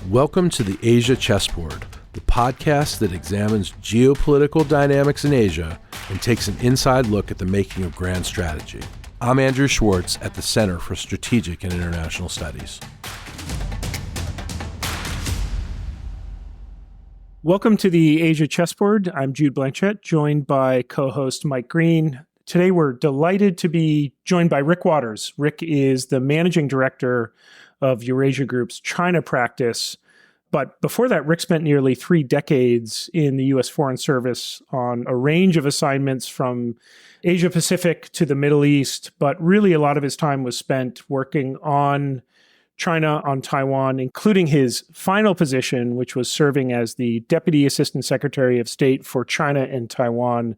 Welcome to the Asia Chessboard, the podcast that examines geopolitical dynamics in Asia and takes an inside look at the making of grand strategy. I'm Andrew Schwartz at the Center for Strategic and International Studies. Welcome to the Asia Chessboard. I'm Jude Blanchett, joined by co-host Mike Green. Today we're delighted to be joined by Rick Waters. Rick is the managing director of Eurasia Group's China practice. But before that, Rick spent nearly 3 decades in the U.S. Foreign Service on a range of assignments from Asia Pacific to the Middle East. But really, a lot of his time was spent working on China, on Taiwan, including his final position, which was serving as the Deputy Assistant Secretary of State for China and Taiwan.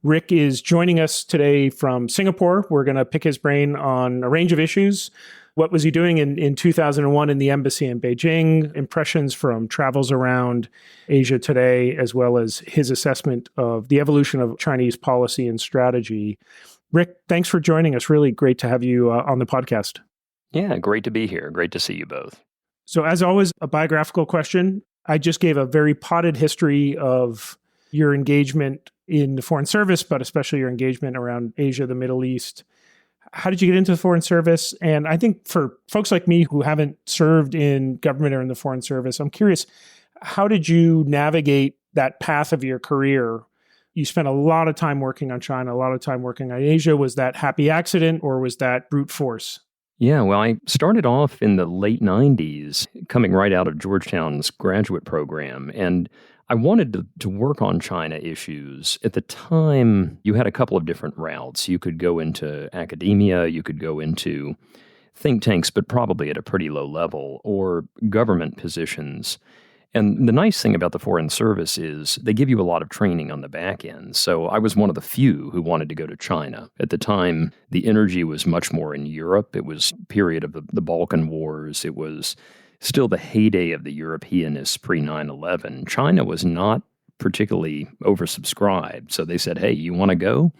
Rick is joining us today from Singapore. We're going to pick his brain on a range of issues. What was he doing in 2001 in the embassy in Beijing, impressions from travels around Asia today, as well as his assessment of the evolution of Chinese policy and strategy. Rick, thanks for joining us. Really great to have you on the podcast. Yeah, great to be here. Great to see you both. So as always, a biographical question. I just gave a very potted history of your engagement in the Foreign Service, but especially your engagement around Asia, the Middle East. How did you get into the Foreign Service? And I think for folks like me who haven't served in government or in the Foreign Service, I'm curious, how did you navigate that path of your career? You spent a lot of time working on China, a lot of time working on Asia. Was that happy accident or was that brute force? Yeah, well, I started off in the late 90s, coming right out of Georgetown's graduate program, and I wanted to work on China issues. At the time, you had a couple of different routes. You could go into academia, you could go into think tanks, but probably at a pretty low level, or government positions. And the nice thing about the Foreign Service is they give you a lot of training on the back end. So I was one of the few who wanted to go to China. At the time, the energy was much more in Europe. It was a period of the Balkan Wars. It was still the heyday of the Europeanists pre-9/11. China was not particularly oversubscribed. So they said, hey, you want to go?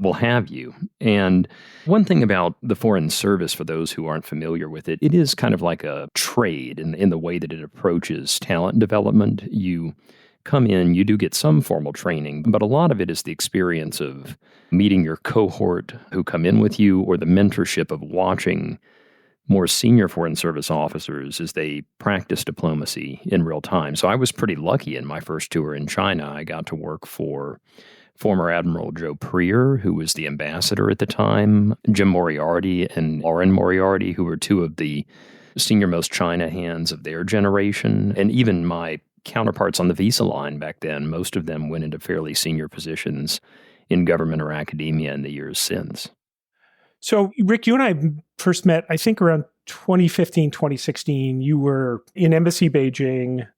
We'll have you. And one thing about the Foreign Service, for those who aren't familiar with it, it is kind of like a trade in the way that it approaches talent development. You come in, you do get some formal training, but a lot of it is the experience of meeting your cohort who come in with you, or the mentorship of watching more senior Foreign Service officers as they practice diplomacy in real time. So I was pretty lucky in my first tour in China. I got to work for former Admiral Joe Preer, who was the ambassador at the time, Jim Moriarty and Lauren Moriarty, who were 2 of the senior-most China hands of their generation. And even my counterparts on the visa line back then, most of them went into fairly senior positions in government or academia in the years since. So, Rick, you and I first met, I think, around 2015, 2016. You were in Embassy Beijing,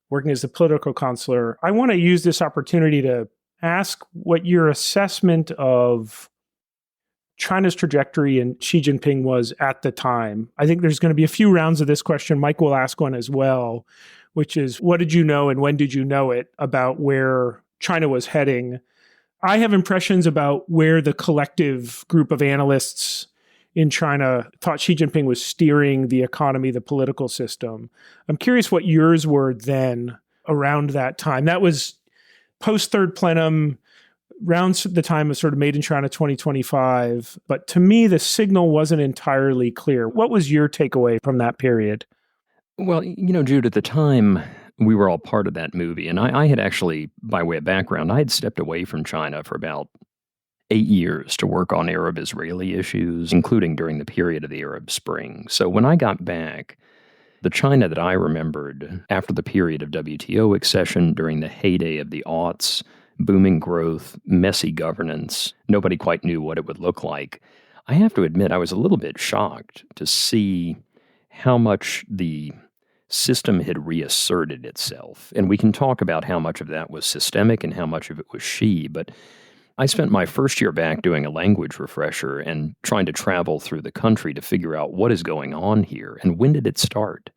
working as the political consular. I want to use this opportunity to ask what your assessment of China's trajectory and Xi Jinping was at the time. I think there's going to be a few rounds of this question. Mike will ask one as well, which is, what did you know and when did you know it about where China was heading? I have impressions about where the collective group of analysts in China thought Xi Jinping was steering the economy, the political system. I'm curious what yours were then around that time. That was post-third plenum, around the time of sort of Made in China 2025. But to me, the signal wasn't entirely clear. What was your takeaway from that period? Well, Jude, at the time, we were all part of that movie. And I had actually, by way of background, I had stepped away from China for about 8 years to work on Arab-Israeli issues, including during the period of the Arab Spring. So when I got back, the China that I remembered after the period of WTO accession, during the heyday of the aughts, booming growth, messy governance, nobody quite knew what it would look like. I have to admit, I was a little bit shocked to see how much the system had reasserted itself. And we can talk about how much of that was systemic and how much of it was Xi, but I spent my first year back doing a language refresher and trying to travel through the country to figure out what is going on here and when did it start.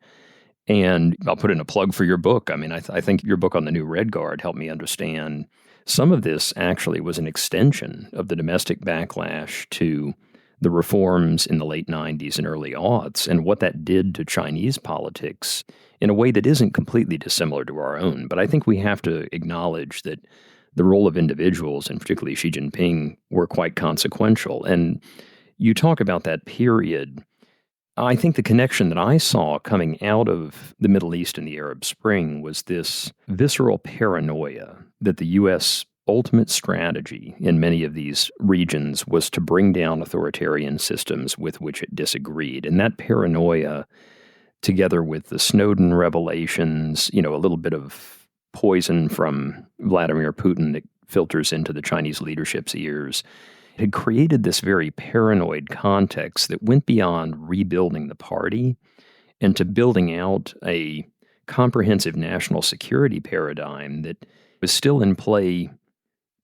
And I'll put in a plug for your book. I mean, I think your book on the new Red Guard helped me understand some of this actually was an extension of the domestic backlash to the reforms in the late 90s and early aughts and what that did to Chinese politics in a way that isn't completely dissimilar to our own. But I think we have to acknowledge that the role of individuals, and particularly Xi Jinping, were quite consequential. And you talk about that period. I think the connection that I saw coming out of the Middle East and the Arab Spring was this visceral paranoia that the U.S. ultimate strategy in many of these regions was to bring down authoritarian systems with which it disagreed. And that paranoia, together with the Snowden revelations, a little bit of poison from Vladimir Putin that filters into the Chinese leadership's ears, had created this very paranoid context that went beyond rebuilding the party and to building out a comprehensive national security paradigm that was still in play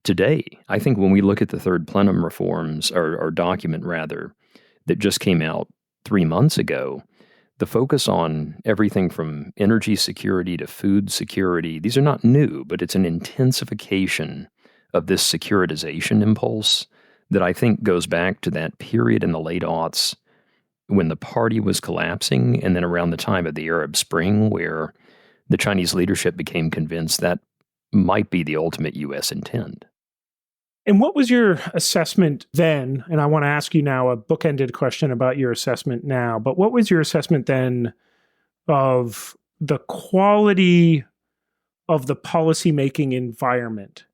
today. I think when we look at the Third Plenum reforms, or document rather, that just came out 3 months ago, the focus on everything from energy security to food security, these are not new, but it's an intensification of this securitization impulse that I think goes back to that period in the late aughts when the party was collapsing, and then around the time of the Arab Spring, where the Chinese leadership became convinced that might be the ultimate U.S. intent. And what was your assessment then? And I want to ask you now a bookended question about your assessment now, but what was your assessment then of the quality of the policymaking environment?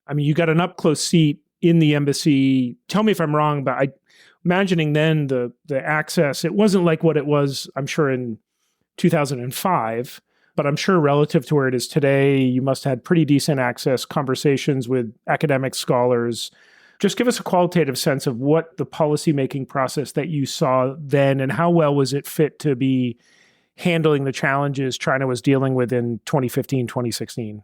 I mean, you got an up-close seat in the embassy. Tell me if I'm wrong, but I'm imagining then the access, it wasn't like what it was, I'm sure, in 2005, but I'm sure relative to where it is today, you must have had pretty decent access, conversations with academic scholars. Just give us a qualitative sense of what the policymaking process that you saw then, and how well was it fit to be handling the challenges China was dealing with in 2015, 2016?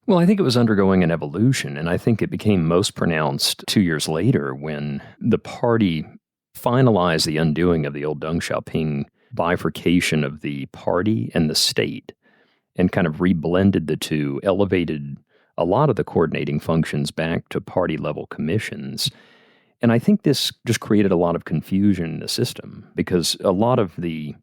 Well, I think it was undergoing an evolution, and I think it became most pronounced 2 years later when the party finalized the undoing of the old Deng Xiaoping bifurcation of the party and the state and kind of reblended the two, elevated a lot of the coordinating functions back to party-level commissions. And I think this just created a lot of confusion in the system because a lot of the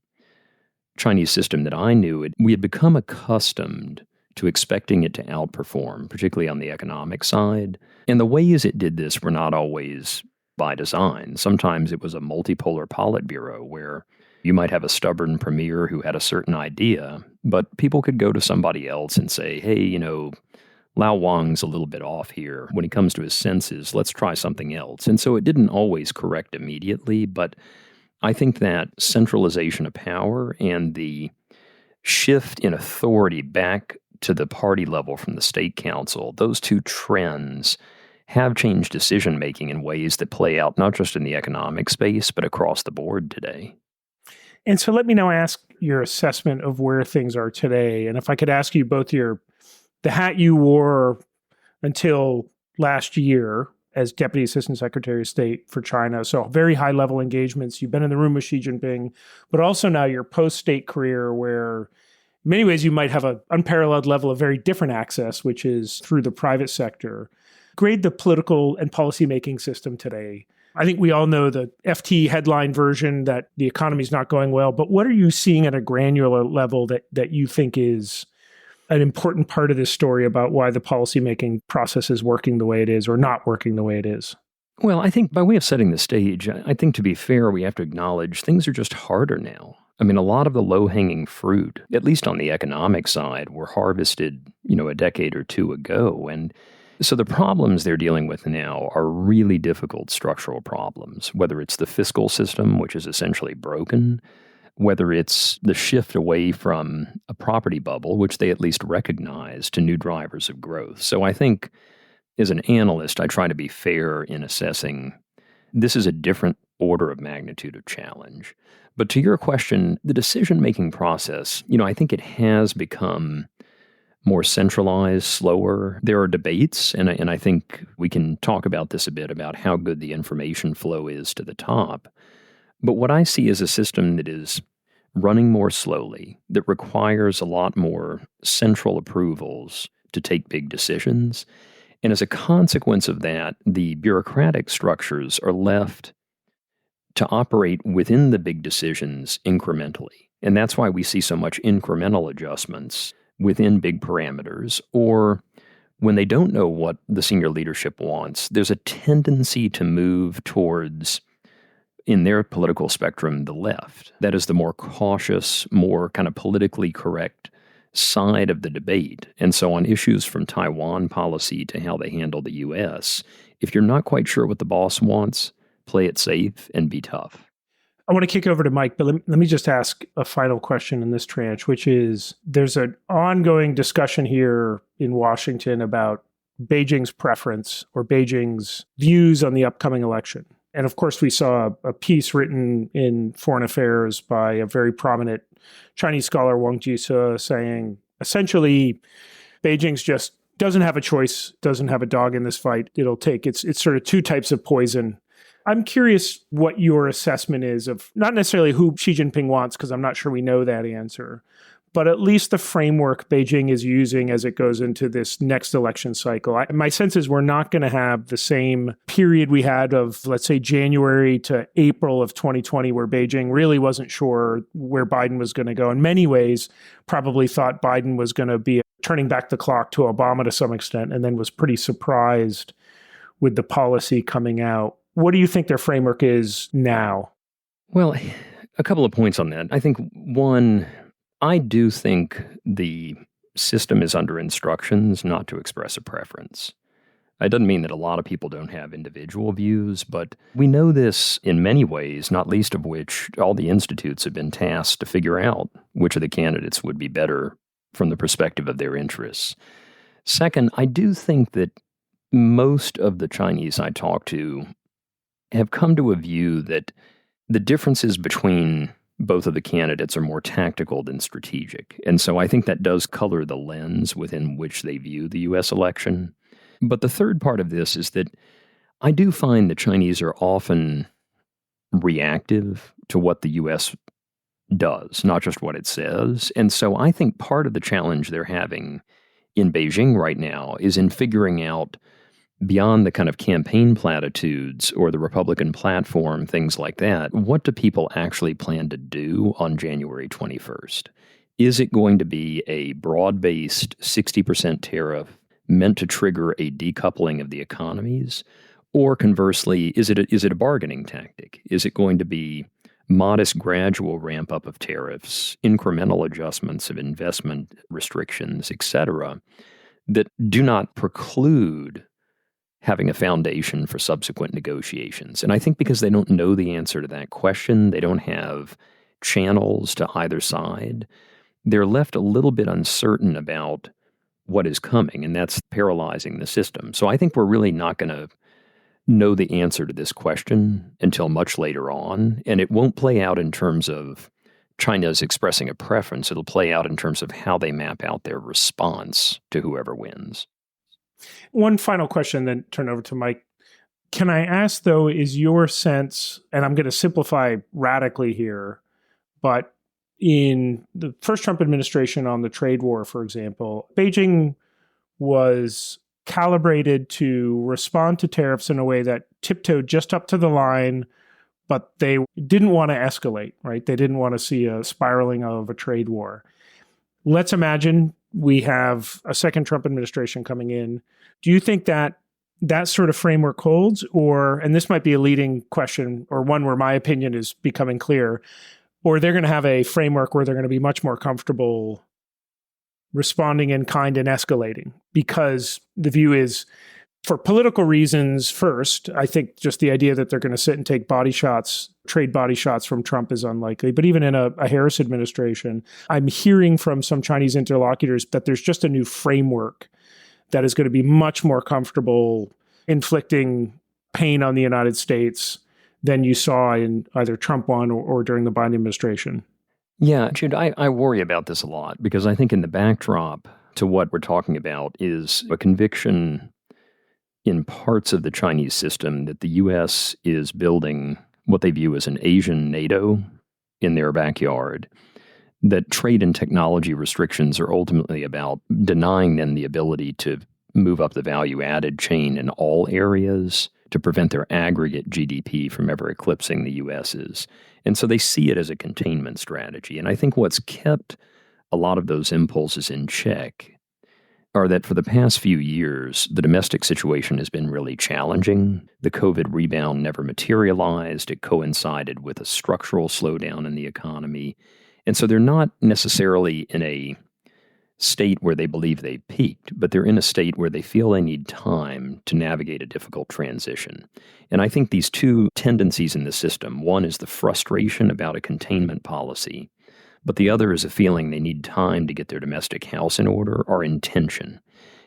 Chinese system that I knew, we had become accustomed to expecting it to outperform, particularly on the economic side. And the ways it did this were not always by design. Sometimes it was a multipolar Politburo where you might have a stubborn premier who had a certain idea, but people could go to somebody else and say, hey, Lao Wang's a little bit off here. When he comes to his senses, let's try something else. And so it didn't always correct immediately, but I think that centralization of power and the shift in authority back to the party level from the state council, those two trends have changed decision-making in ways that play out not just in the economic space, but across the board today. And so let me now ask your assessment of where things are today. And if I could ask you both the hat you wore until last year as Deputy Assistant Secretary of State for China, so very high-level engagements. You've been in the room with Xi Jinping, but also now your post-state career where in many ways you might have an unparalleled level of very different access, which is through the private sector. Grade the political and policymaking system today. I think we all know the FT headline version that the economy is not going well, but what are you seeing at a granular level that you think is an important part of this story about why the policymaking process is working the way it is or not working the way it is? Well, I think by way of setting the stage, I think to be fair, we have to acknowledge things are just harder now. I mean, a lot of the low-hanging fruit, at least on the economic side, were harvested, a decade or two ago. And so the problems they're dealing with now are really difficult structural problems, whether it's the fiscal system, which is essentially broken, whether it's the shift away from a property bubble, which they at least recognize, to new drivers of growth. So I think as an analyst, I try to be fair in assessing this is a different order of magnitude of challenge. But to your question, the decision-making process, I think it has become more centralized, slower. There are debates, and I think we can talk about this a bit, about how good the information flow is to the top. But what I see is a system that is running more slowly, that requires a lot more central approvals to take big decisions. And as a consequence of that, the bureaucratic structures are left to operate within the big decisions incrementally. And that's why we see so much incremental adjustments within big parameters, or when they don't know what the senior leadership wants, there's a tendency to move towards, in their political spectrum, the left. That is the more cautious, more kind of politically correct side of the debate. And so on issues from Taiwan policy to how they handle the U.S., if you're not quite sure what the boss wants, play it safe and be tough. I want to kick over to Mike, but let me just ask a final question in this tranche, which is there's an ongoing discussion here in Washington about Beijing's preference or Beijing's views on the upcoming election. And of course, we saw a piece written in Foreign Affairs by a very prominent Chinese scholar, Wang Jise, saying essentially Beijing's just doesn't have a choice, doesn't have a dog in this fight. It'll take, it's sort of two types of poison. I'm curious what your assessment is of not necessarily who Xi Jinping wants, because I'm not sure we know that answer, but at least the framework Beijing is using as it goes into this next election cycle. My sense is we're not going to have the same period we had of, let's say, January to April of 2020, where Beijing really wasn't sure where Biden was going to go. In many ways, probably thought Biden was going to be turning back the clock to Obama to some extent, and then was pretty surprised with the policy coming out. What do you think their framework is now? Well, a couple of points on that. I think, one, I do think the system is under instructions not to express a preference. It doesn't mean that a lot of people don't have individual views, but we know this in many ways, not least of which all the institutes have been tasked to figure out which of the candidates would be better from the perspective of their interests. Second, I do think that most of the Chinese I talk to have come to a view that the differences between both of the candidates are more tactical than strategic. And so I think that does color the lens within which they view the U.S. election. But the third part of this is that I do find the Chinese are often reactive to what the U.S. does, not just what it says. And so I think part of the challenge they're having in Beijing right now is in figuring out, beyond the kind of campaign platitudes or the Republican platform, things like that, what do people actually plan to do on January 21st? Is it going to be a broad-based 60% tariff meant to trigger a decoupling of the economies? Or conversely, is it a bargaining tactic? Is it going to be modest gradual ramp-up of tariffs, incremental adjustments of investment restrictions, et cetera, that do not preclude having a foundation for subsequent negotiations? And I think because they don't know the answer to that question, they don't have channels to either side, they're left a little bit uncertain about what is coming, and that's paralyzing the system. So I think we're really not going to know the answer to this question until much later on, and it won't play out in terms of China's expressing a preference. It'll play out in terms of how they map out their response to whoever wins. One final question, then turn over to Mike. Can I ask, though, is your sense, and I'm going to simplify radically here, but in the first Trump administration on the trade war, for example, Beijing was calibrated to respond to tariffs in a way that tiptoed just up to the line, but they didn't want to escalate, right? They didn't want to see a spiraling of a trade war. Let's imagine we have a second Trump administration coming in. Do you think that that sort of framework holds? Or, and this might be a leading question, or one where my opinion is becoming clear, or they're going to have a framework where they're going to be much more comfortable responding in kind and escalating? Because the view is, for political reasons first, I think just the idea that they're going to sit and take body shots, trade body shots from Trump is unlikely. But even in a Harris administration, I'm hearing from some Chinese interlocutors that there's just a new framework that is going to be much more comfortable inflicting pain on the United States than you saw in either Trump 1 or during the Biden administration. Yeah, Jude, I worry about this a lot because I think in the backdrop to what we're talking about is a conviction in parts of the Chinese system that the U.S. is building what they view as an Asian NATO in their backyard, that trade and technology restrictions are ultimately about denying them the ability to move up the value added chain in all areas to prevent their aggregate GDP from ever eclipsing the US's. And so they see it as a containment strategy. And I think what's kept a lot of those impulses in check are that for the past few years, the domestic situation has been really challenging. The COVID rebound never materialized. It coincided with a structural slowdown in the economy. And so they're not necessarily in a state where they believe they peaked, but they're in a state where they feel they need time to navigate a difficult transition. And I think these two tendencies in the system, one is the frustration about a containment policy, but the other is a feeling they need time to get their domestic house in order, are in tension.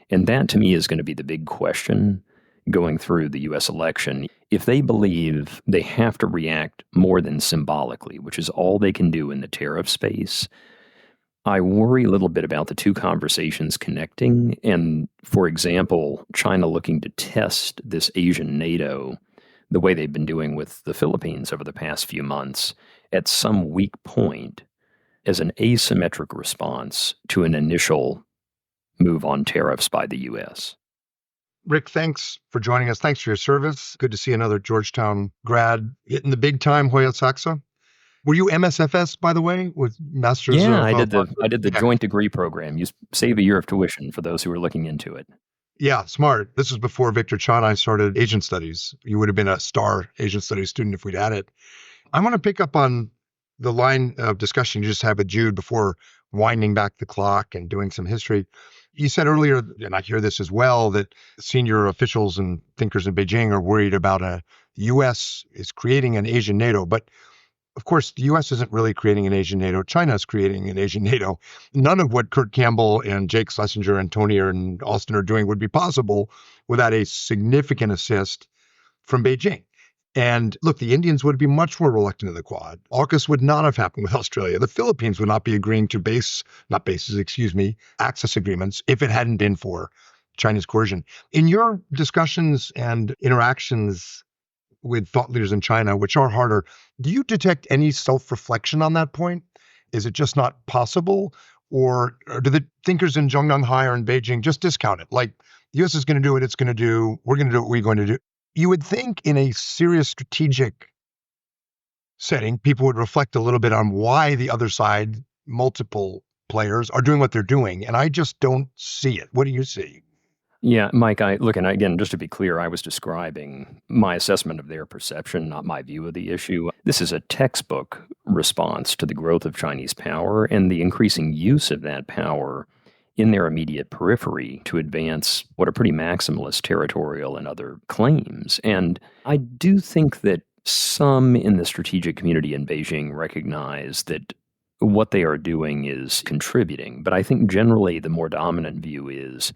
And that, to me, is going to be the big question going through the U.S. election. If they believe they have to react more than symbolically, which is all they can do in the tariff space, I worry a little bit about the two conversations connecting. And, for example, China looking to test this Asian NATO the way they've been doing with the Philippines over the past few months at some weak point as an asymmetric response to an initial move on tariffs by the U.S. Rick, thanks for joining us. Thanks for your service. Good to see another Georgetown grad hitting the big time, Hoya Saxa. Were you MSFS, by the way, with Masters? Yeah, I did the joint degree program. You save a year of tuition for those who are looking into it. Yeah, smart. This was before Victor Cha and I started Asian Studies. You would have been a star Asian Studies student if we'd had it. I want to pick up on the line of discussion you just had with Jude before winding back the clock and doing some history. You said earlier, and I hear this as well, that senior officials and thinkers in Beijing are worried about the U.S. is creating an Asian NATO. But of course, the U.S. isn't really creating an Asian NATO. China is creating an Asian NATO. None of what Kurt Campbell and Jake Schlesinger and Tony and Austin are doing would be possible without a significant assist from Beijing. And look, the Indians would be much more reluctant in the Quad. AUKUS would not have happened with Australia. The Philippines would not be agreeing to access agreements if it hadn't been for China's coercion. In your discussions and interactions with thought leaders in China, which are harder, do you detect any self-reflection on that point? Is it just not possible? Or do the thinkers in Zhongnanhai or in Beijing just discount it? Like, the U.S. is going to do what it's going to do. We're going to do what we're going to do. You would think in a serious strategic setting, people would reflect a little bit on why the other side, multiple players, are doing what they're doing. And I just don't see it. What do you see? Yeah, Mike, and again, just to be clear, I was describing my assessment of their perception, not my view of the issue. This is a textbook response to the growth of Chinese power and the increasing use of that power in their immediate periphery to advance what are pretty maximalist territorial and other claims. And I do think that some in the strategic community in Beijing recognize that what they are doing is contributing. But I think generally the more dominant view is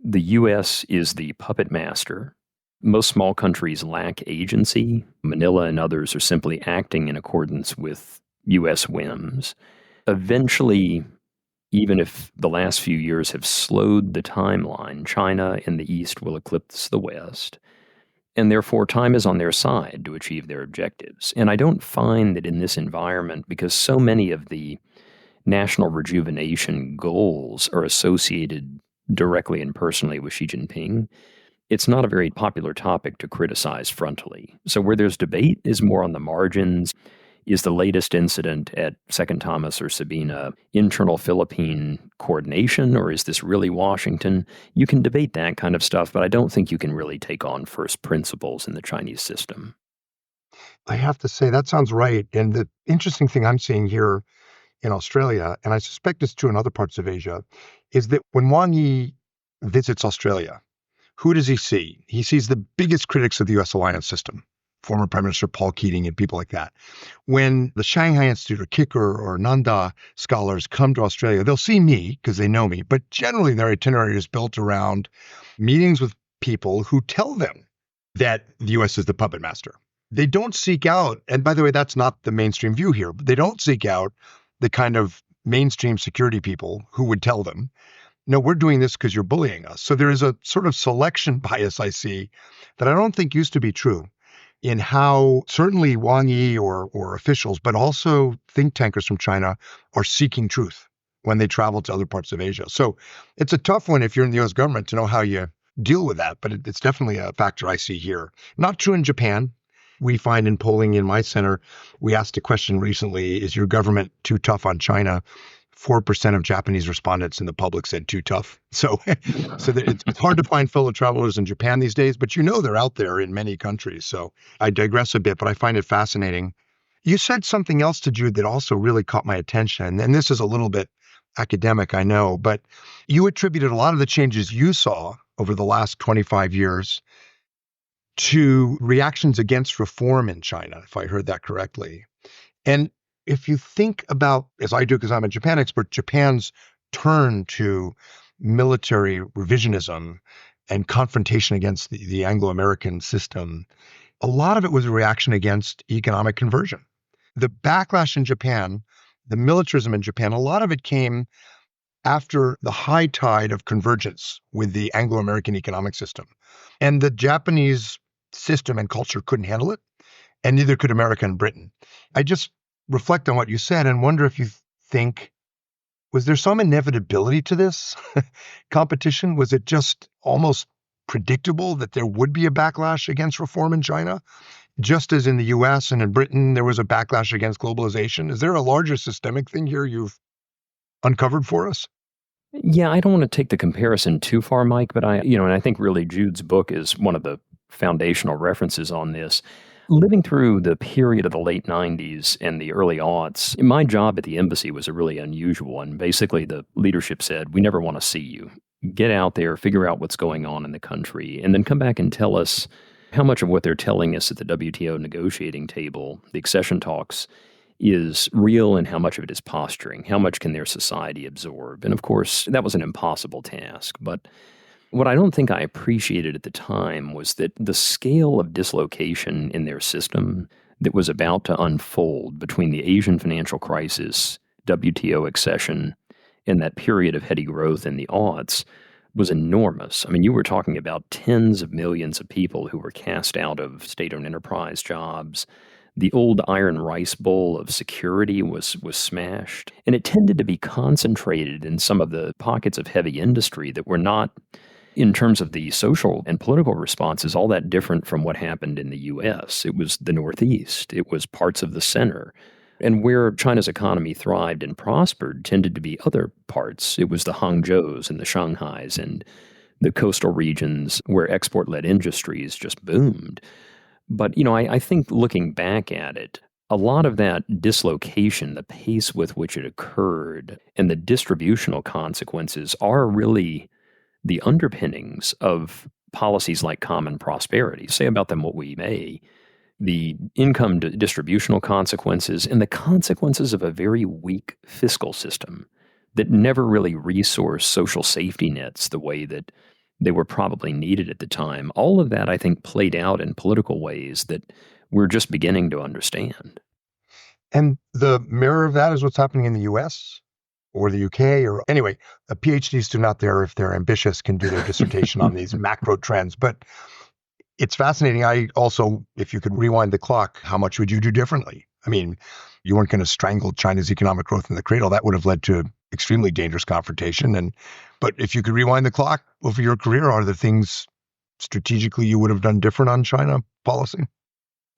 the U.S. is the puppet master. Most small countries lack agency. Manila and others are simply acting in accordance with U.S. whims. Eventually, even if the last few years have slowed the timeline, China and the East will eclipse the West. And therefore, time is on their side to achieve their objectives. And I don't find that in this environment, because so many of the national rejuvenation goals are associated directly and personally with Xi Jinping, it's not a very popular topic to criticize frontally. So where there's debate is more on the margins. Is the latest incident at Second Thomas or Sabina internal Philippine coordination, or is this really Washington? You can debate that kind of stuff, but I don't think you can really take on first principles in the Chinese system. I have to say, that sounds right. And the interesting thing I'm seeing here in Australia, and I suspect it's true in other parts of Asia, is that when Wang Yi visits Australia, who does he see? He sees the biggest critics of the U.S. alliance system, former Prime Minister Paul Keating and people like that. When the Shanghai Institute or Kicker or Nanda scholars come to Australia, they'll see me because they know me, but generally their itinerary is built around meetings with people who tell them that the U.S. is the puppet master. They don't seek out, and by the way, that's not the mainstream view here, but they don't seek out the kind of mainstream security people who would tell them, no, we're doing this because you're bullying us. So there is a sort of selection bias I see that I don't think used to be true in how certainly Wang Yi or officials, but also think tankers from China are seeking truth when they travel to other parts of Asia. So it's a tough one if you're in the US government to know how you deal with that, but it's definitely a factor I see here. Not true in Japan. We find in polling in my center, we asked a question recently, is your government too tough on China? 4% of Japanese respondents in the public said too tough. So it's hard to find fellow travelers in Japan these days, but they're out there in many countries. So I digress a bit, but I find it fascinating. You said something else to Jude that also really caught my attention, and this is a little bit academic, I know, but you attributed a lot of the changes you saw over the last 25 years to reactions against reform in China, if I heard that correctly. And if you think about, as I do because I'm a Japan expert, Japan's turn to military revisionism and confrontation against the Anglo-American system, a lot of it was a reaction against economic conversion. The backlash in Japan, the militarism in Japan, a lot of it came after the high tide of convergence with the Anglo-American economic system. And the Japanese system and culture couldn't handle it, and neither could America and Britain. I just reflect on what you said and wonder if you think, was there some inevitability to this competition? Was it just almost predictable that there would be a backlash against reform in China? Just as in the US and in Britain, there was a backlash against globalization. Is there a larger systemic thing here you've uncovered for us? Yeah, I don't want to take the comparison too far, Mike, but and I think really Jude's book is one of the foundational references on this. Living through the period of the late 90s and the early aughts, my job at the embassy was a really unusual one. Basically, the leadership said, we never want to see you. Get out there, figure out what's going on in the country, and then come back and tell us how much of what they're telling us at the WTO negotiating table, the accession talks, is real and how much of it is posturing. How much can their society absorb? And of course, that was an impossible task. But what I don't think I appreciated at the time was that the scale of dislocation in their system that was about to unfold between the Asian financial crisis, WTO accession, and that period of heady growth in the aughts was enormous. I mean, you were talking about tens of millions of people who were cast out of state-owned enterprise jobs. The old iron rice bowl of security was smashed, and it tended to be concentrated in some of the pockets of heavy industry that were not, in terms of the social and political responses, all that different from what happened in the U.S. It was the Northeast. It was parts of the center. And where China's economy thrived and prospered tended to be other parts. It was the Hangzhous and the Shanghais and the coastal regions where export-led industries just boomed. But, I think looking back at it, a lot of that dislocation, the pace with which it occurred, and the distributional consequences are really the underpinnings of policies like common prosperity. Say about them what we may. The income distributional consequences and the consequences of a very weak fiscal system that never really resourced social safety nets the way that they were probably needed at the time. All of that, I think, played out in political ways that we're just beginning to understand. And the mirror of that is what's happening in the US or the UK, or anyway, a PhD student out there, if they're ambitious, can do their dissertation on these macro trends. But it's fascinating. I also, if you could rewind the clock, how much would you do differently? I mean, you weren't going to strangle China's economic growth in the cradle. That would have led to extremely dangerous confrontation. But if you could rewind the clock over your career, are there things strategically you would have done different on China policy?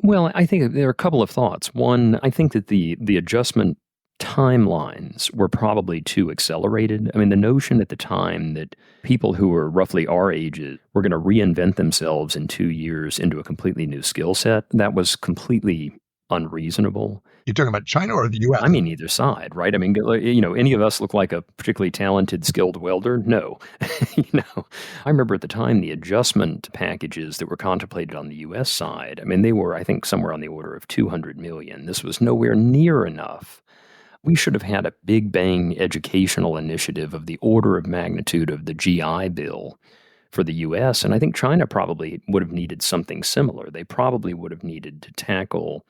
Well, I think there are a couple of thoughts. One, I think that the adjustment timelines were probably too accelerated. I mean, the notion at the time that people who were roughly our ages were going to reinvent themselves in 2 years into a completely new skill set, that was completely unreasonable. You're talking about China or the U.S.? I mean, either side, right? I mean, any of us look like a particularly talented, skilled welder? No. I remember at the time the adjustment packages that were contemplated on the U.S. side, I mean, they were, I think, somewhere on the order of $200 million. This was nowhere near enough. We should have had a big bang educational initiative of the order of magnitude of the GI Bill for the U.S., and I think China probably would have needed something similar. They probably would have needed to tackle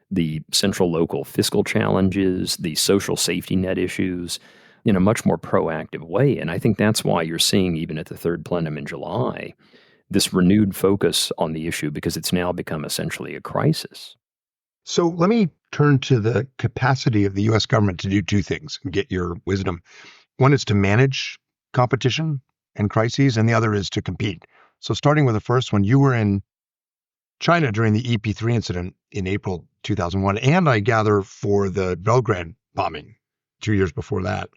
the central local fiscal challenges, the social safety net issues in a much more proactive way. And I think that's why you're seeing, even at the third plenum in July, this renewed focus on the issue, because it's now become essentially a crisis. So let me turn to the capacity of the U.S. government to do two things and get your wisdom. One is to manage competition and crises, and the other is to compete. So starting with the first one, you were in China during the EP3 incident in April 2001, and I gather for the Belgrade bombing 2 years before that.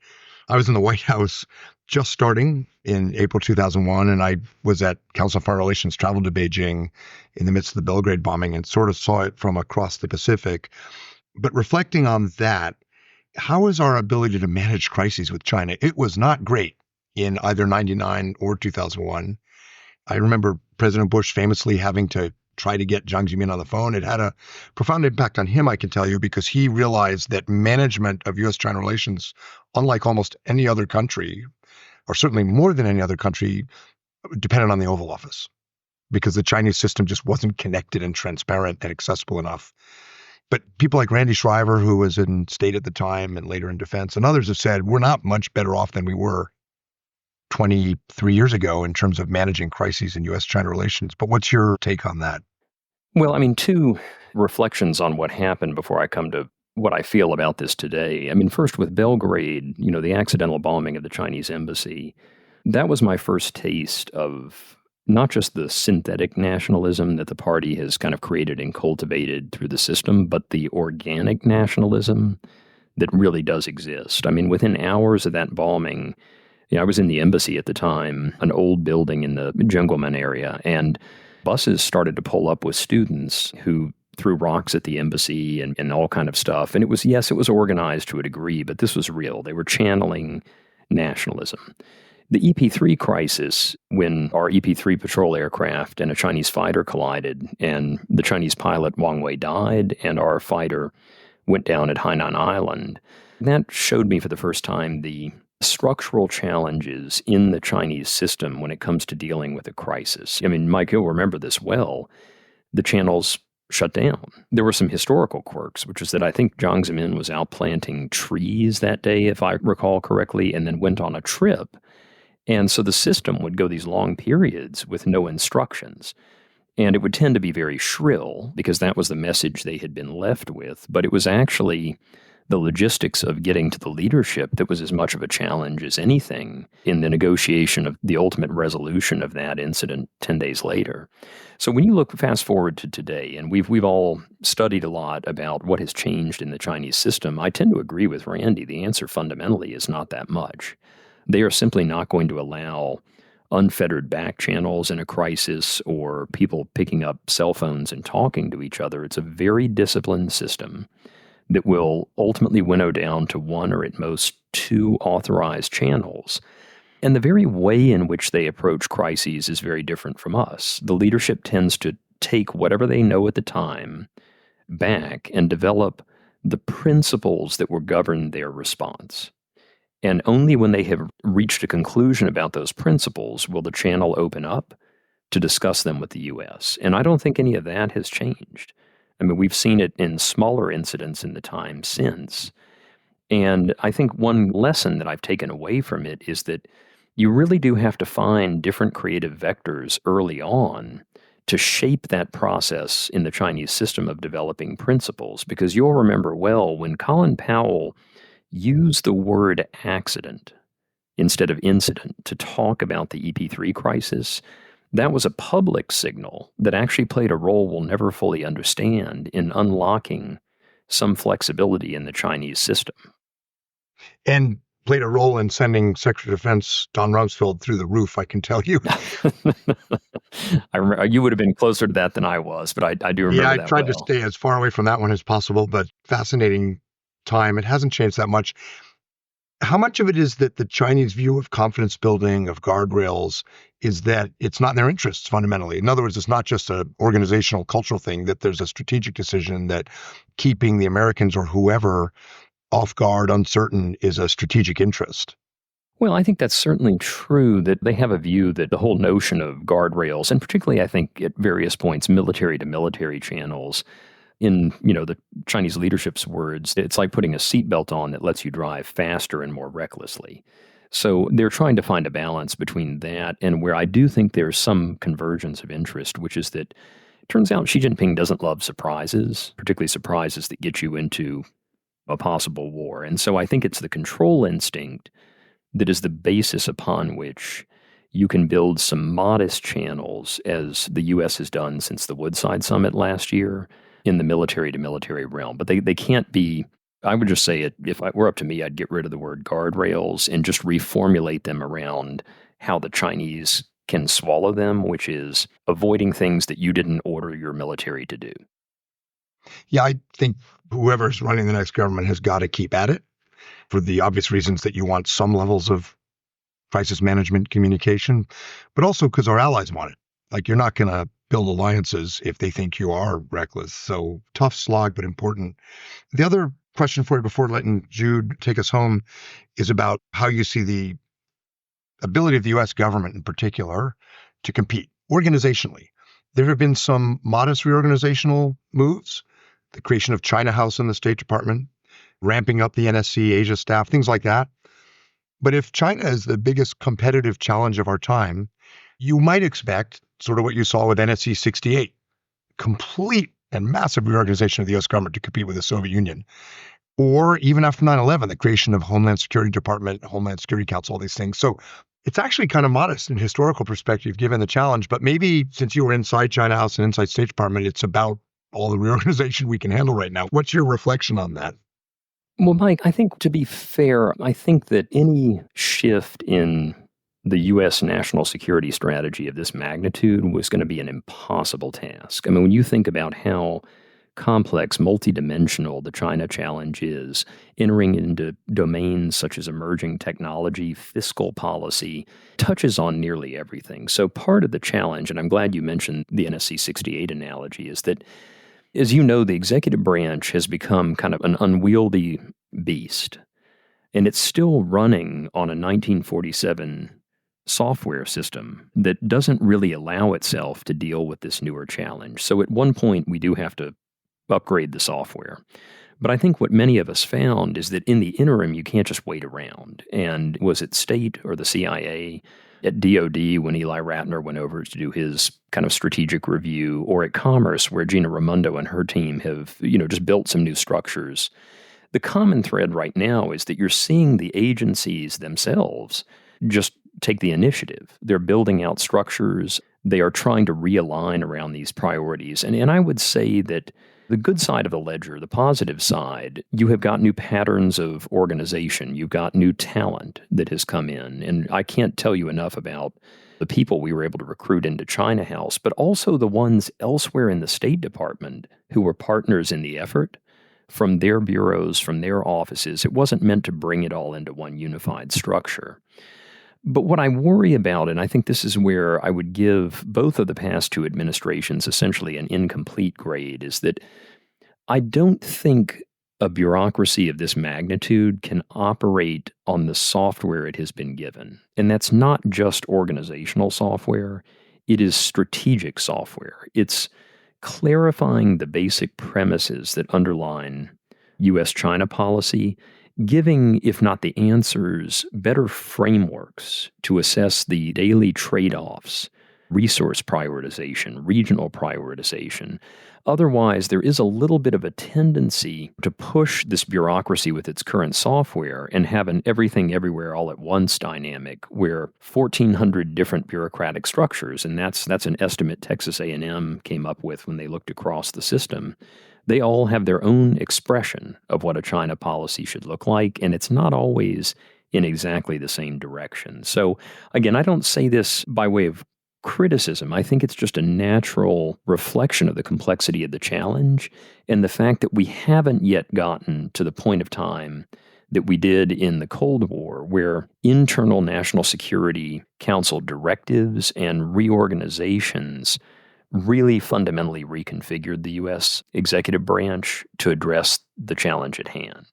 I was in the White House just starting in April 2001, and I was at Council on Foreign Relations, traveled to Beijing in the midst of the Belgrade bombing and sort of saw it from across the Pacific. But reflecting on that, how is our ability to manage crises with China? It was not great in either 99 or 2001. I remember President Bush famously having to try to get Jiang Zemin on the phone. It had a profound impact on him, I can tell you, because he realized that management of U.S.-China relations, unlike almost any other country, or certainly more than any other country, depended on the Oval Office, because the Chinese system just wasn't connected and transparent and accessible enough. But people like Randy Shriver, who was in State at the time and later in Defense, and others have said, we're not much better off than we were 23 years ago in terms of managing crises in U.S.-China relations. But what's your take on that? Well, I mean, two reflections on what happened before I come to what I feel about this today. I mean, first with Belgrade, the accidental bombing of the Chinese embassy, that was my first taste of not just the synthetic nationalism that the party has kind of created and cultivated through the system, but the organic nationalism that really does exist. I mean, within hours of that bombing, I was in the embassy at the time, an old building in the Zhengguomen area, and buses started to pull up with students who threw rocks at the embassy and all kind of stuff. And it was organized to a degree, but this was real. They were channeling nationalism. The EP3 crisis, when our EP3 patrol aircraft and a Chinese fighter collided, and the Chinese pilot Wang Wei died, and our fighter went down at Hainan Island, that showed me for the first time the structural challenges in the Chinese system when it comes to dealing with a crisis. I mean, Mike, you'll remember this well. The channels shut down. There were some historical quirks, which is that I think Jiang Zemin was out planting trees that day, if I recall correctly, and then went on a trip. And so the system would go these long periods with no instructions. And it would tend to be very shrill because that was the message they had been left with. But it was actually the logistics of getting to the leadership that was as much of a challenge as anything in the negotiation of the ultimate resolution of that incident 10 days later. So when you look fast forward to today, and we've all studied a lot about what has changed in the Chinese system, I tend to agree with Randy. The answer fundamentally is not that much. They are simply not going to allow unfettered back channels in a crisis or people picking up cell phones and talking to each other. It's a very disciplined system that will ultimately winnow down to one or at most two authorized channels. And the very way in which they approach crises is very different from us. The leadership tends to take whatever they know at the time back and develop the principles that will govern their response. And only when they have reached a conclusion about those principles will the channel open up to discuss them with the U.S. And I don't think any of that has changed. I mean, we've seen it in smaller incidents in the time since. And I think one lesson that I've taken away from it is that you really do have to find different creative vectors early on to shape that process in the Chinese system of developing principles. Because you'll remember well when Colin Powell used the word accident instead of incident to talk about the EP3 crisis, that was a public signal that actually played a role we'll never fully understand in unlocking some flexibility in the Chinese system. And played a role in sending Secretary of Defense Don Rumsfeld through the roof, I can tell you. You would have been closer to that than I was, but I do remember that. Yeah, I tried to stay as far away from that one as possible, but fascinating time. It hasn't changed that much. How much of it is that the Chinese view of confidence building, of guardrails, is that it's not in their interests fundamentally? In other words, it's not just an organizational, cultural thing, that there's a strategic decision that keeping the Americans or whoever off guard, uncertain, is a strategic interest. Well, I think that's certainly true, that they have a view that the whole notion of guardrails, and particularly I think at various points, military to military channels, in the Chinese leadership's words, it's like putting a seatbelt on that lets you drive faster and more recklessly. So they're trying to find a balance between that and where I do think there's some convergence of interest, which is that turns out Xi Jinping doesn't love surprises, particularly surprises that get you into a possible war. And so I think it's the control instinct that is the basis upon which you can build some modest channels, as the U.S. has done since the Woodside Summit last year, in the military-to-military realm. But they can't be, I would just say, if it were up to me, I'd get rid of the word guardrails and just reformulate them around how the Chinese can swallow them, which is avoiding things that you didn't order your military to do. Yeah, I think whoever's running the next government has got to keep at it for the obvious reasons that you want some levels of crisis management communication, but also because our allies want it. Like, you're not going to build alliances if they think you are reckless. So tough slog, but important. The other question for you before letting Jude take us home is about how you see the ability of the U.S. government in particular to compete organizationally. There have been some modest reorganizational moves, the creation of China House in the State Department, ramping up the NSC Asia staff, things like that. But if China is the biggest competitive challenge of our time, you might expect sort of what you saw with NSC 68, complete and massive reorganization of the U.S. government to compete with the Soviet Union. Or even after 9/11, the creation of Homeland Security Department, Homeland Security Council, all these things. So it's actually kind of modest in historical perspective, given the challenge. But maybe since you were inside China House and inside State Department, it's about all the reorganization we can handle right now. What's your reflection on that? Well, Mike, I think, to be fair, I think that any shift in the U.S. national security strategy of this magnitude was going to be an impossible task. I mean, when you think about how complex, multidimensional the China challenge is, entering into domains such as emerging technology, fiscal policy, touches on nearly everything. So part of the challenge, and I'm glad you mentioned the NSC 68 analogy, is that, as you know, the executive branch has become kind of an unwieldy beast, and it's still running on a 1947 software system that doesn't really allow itself to deal with this newer challenge. So at one point, we do have to upgrade the software. But I think what many of us found is that in the interim, you can't just wait around. And was it State or the CIA, at DOD when Eli Ratner went over to do his kind of strategic review, or at Commerce where Gina Raimondo and her team have, just built some new structures. The common thread right now is that you're seeing the agencies themselves just take the initiative. They're building out structures. They are trying to realign around these priorities. And I would say that the good side of the ledger, the positive side, you have got new patterns of organization. You've got new talent that has come in. And I can't tell you enough about the people we were able to recruit into China House, but also the ones elsewhere in the State Department who were partners in the effort, from their bureaus, from their offices. It wasn't meant to bring it all into one unified structure. But what I worry about, and I think this is where I would give both of the past two administrations essentially an incomplete grade, is that I don't think a bureaucracy of this magnitude can operate on the software it has been given. And that's not just organizational software. It is strategic software. It's clarifying the basic premises that underline U.S.-China policy, giving, if not the answers, better frameworks to assess the daily trade-offs, resource prioritization, regional prioritization. Otherwise, there is a little bit of a tendency to push this bureaucracy with its current software and have an everything everywhere all at once dynamic where 1,400 different bureaucratic structures, and that's an estimate Texas A&M came up with when they looked across the system. They all have their own expression of what a China policy should look like, and it's not always in exactly the same direction. So, again, I don't say this by way of criticism. I think it's just a natural reflection of the complexity of the challenge and the fact that we haven't yet gotten to the point of time that we did in the Cold War, where internal National Security Council directives and reorganizations really fundamentally reconfigured the U.S. executive branch to address the challenge at hand.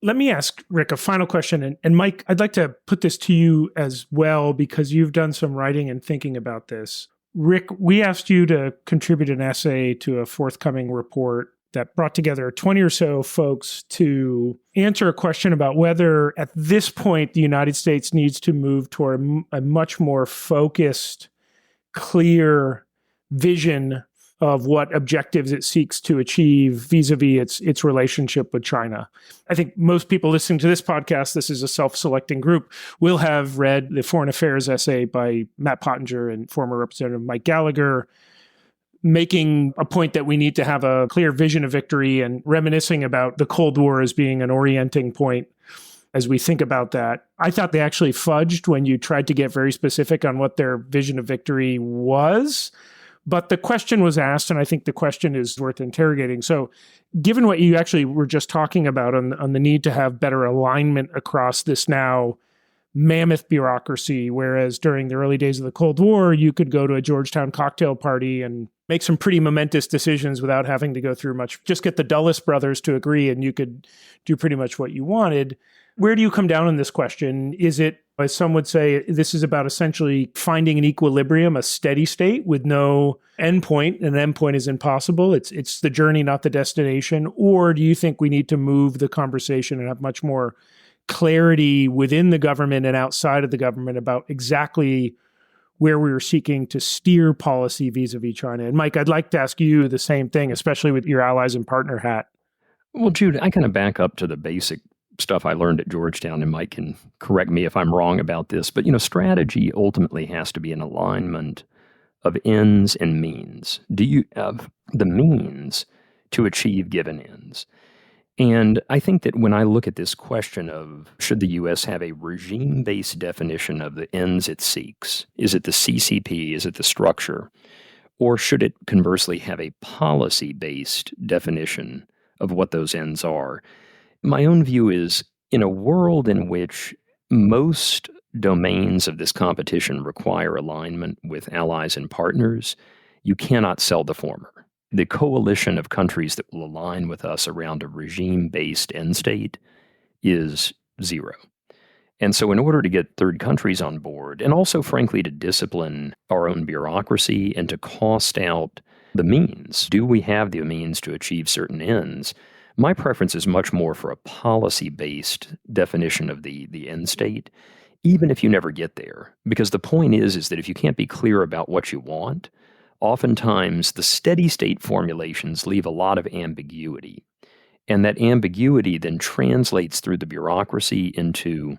Let me ask Rick a final question. And Mike, I'd like to put this to you as well, because you've done some writing and thinking about this. Rick, we asked you to contribute an essay to a forthcoming report that brought together 20 or so folks to answer a question about whether at this point the United States needs to move toward a much more focused, clear vision of what objectives it seeks to achieve vis-a-vis its relationship with China. I think most people listening to this podcast, this is a self-selecting group, will have read the Foreign Affairs essay by Matt Pottinger and former Representative Mike Gallagher, making a point that we need to have a clear vision of victory and reminiscing about the Cold War as being an orienting point as we think about that. I thought they actually fudged when you tried to get very specific on what their vision of victory was. But the question was asked, and I think the question is worth interrogating. So given what you actually were just talking about on the need to have better alignment across this now mammoth bureaucracy, whereas during the early days of the Cold War, you could go to a Georgetown cocktail party and make some pretty momentous decisions without having to go through much. Just get the Dulles brothers to agree and you could do pretty much what you wanted. Where do you come down on this question? Is it, as some would say, this is about essentially finding an equilibrium, a steady state with no endpoint? An endpoint is impossible. It's the journey, not the destination. Or do you think we need to move the conversation and have much more clarity within the government and outside of the government about exactly where we were seeking to steer policy vis-a-vis China? And Mike, I'd like to ask you the same thing, especially with your allies and partner hat. Well, Jude, I kind of back up to the basic stuff I learned at Georgetown, and Mike can correct me if I'm wrong about this, but strategy ultimately has to be an alignment of ends and means. Do you have the means to achieve given ends? And I think that when I look at this question of should the U.S. have a regime-based definition of the ends it seeks, is it the CCP, is it the structure, or should it conversely have a policy-based definition of what those ends are? My own view is, in a world in which most domains of this competition require alignment with allies and partners, you cannot sell the former. The coalition of countries that will align with us around a regime-based end state is zero. And so in order to get third countries on board, and also, frankly, to discipline our own bureaucracy and to cost out the means, do we have the means to achieve certain ends? My preference is much more for a policy-based definition of the end state, even if you never get there. Because the point is that if you can't be clear about what you want, oftentimes the steady state formulations leave a lot of ambiguity. And that ambiguity then translates through the bureaucracy into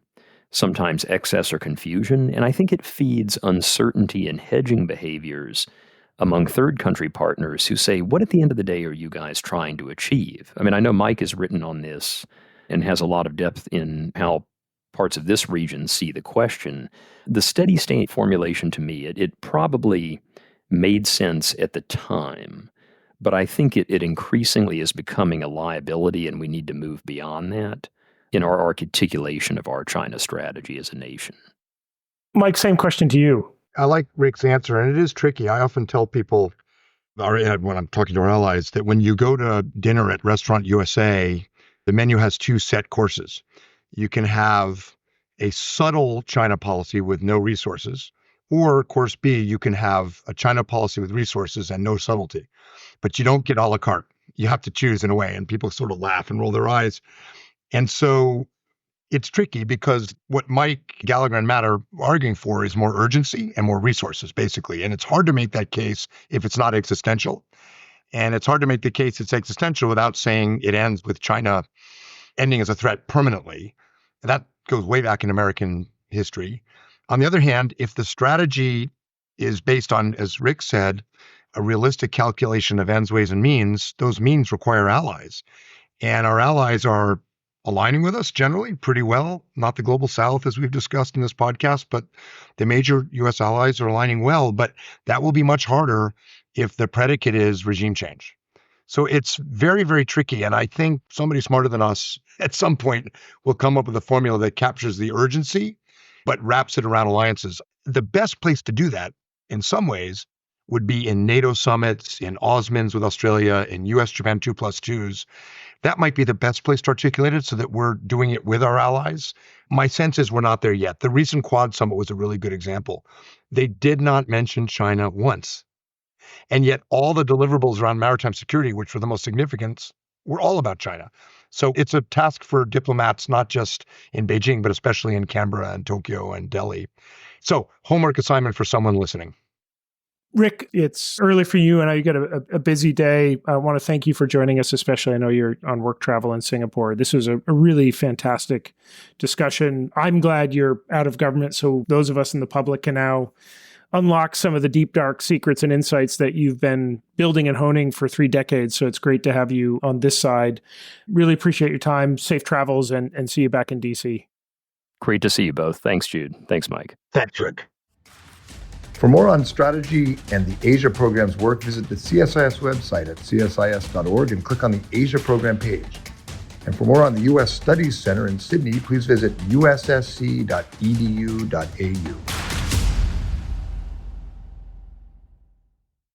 sometimes excess or confusion. And I think it feeds uncertainty and hedging behaviors among third country partners who say, what at the end of the day are you guys trying to achieve? I mean, I know Mike has written on this and has a lot of depth in how parts of this region see the question. The steady state formulation to me, it probably made sense at the time, but I think it increasingly is becoming a liability, and we need to move beyond that in our articulation of our China strategy as a nation. Mike, same question to you. I like Rick's answer, and it is tricky. I often tell people, when I'm talking to our allies, that when you go to dinner at Restaurant USA, the menu has two set courses. You can have a subtle China policy with no resources, or course B, you can have a China policy with resources and no subtlety. But you don't get a la carte. You have to choose in a way, and people sort of laugh and roll their eyes. And so it's tricky because what Mike, Gallagher, and Matt are arguing for is more urgency and more resources, basically. And it's hard to make that case if it's not existential. And it's hard to make the case it's existential without saying it ends with China ending as a threat permanently. And that goes way back in American history. On the other hand, if the strategy is based on, as Rick said, a realistic calculation of ends, ways, and means, those means require allies. And our allies are aligning with us generally pretty well, not the global south as we've discussed in this podcast, but the major U.S. allies are aligning well. But that will be much harder if the predicate is regime change. So it's very, very tricky. And I think somebody smarter than us at some point will come up with a formula that captures the urgency, but wraps it around alliances. The best place to do that in some ways would be in NATO summits, in Osmins with Australia, in US-Japan 2+2s. That might be the best place to articulate it so that we're doing it with our allies. My sense is we're not there yet. The recent Quad Summit was a really good example. They did not mention China once. And yet all the deliverables around maritime security, which were the most significant, were all about China. So it's a task for diplomats, not just in Beijing, but especially in Canberra and Tokyo and Delhi. So homework assignment for someone listening. Rick, it's early for you. I know you got a busy day. I want to thank you for joining us, especially I know you're on work travel in Singapore. This was a really fantastic discussion. I'm glad you're out of government, so those of us in the public can now unlock some of the deep, dark secrets and insights that you've been building and honing for 3 decades. So it's great to have you on this side. Really appreciate your time. Safe travels and see you back in DC. Great to see you both. Thanks, Jude. Thanks, Mike. Thanks, Rick. For more on strategy and the Asia program's work, visit the CSIS website at csis.org and click on the Asia program page. And for more on the U.S. Studies Center in Sydney, please visit ussc.edu.au.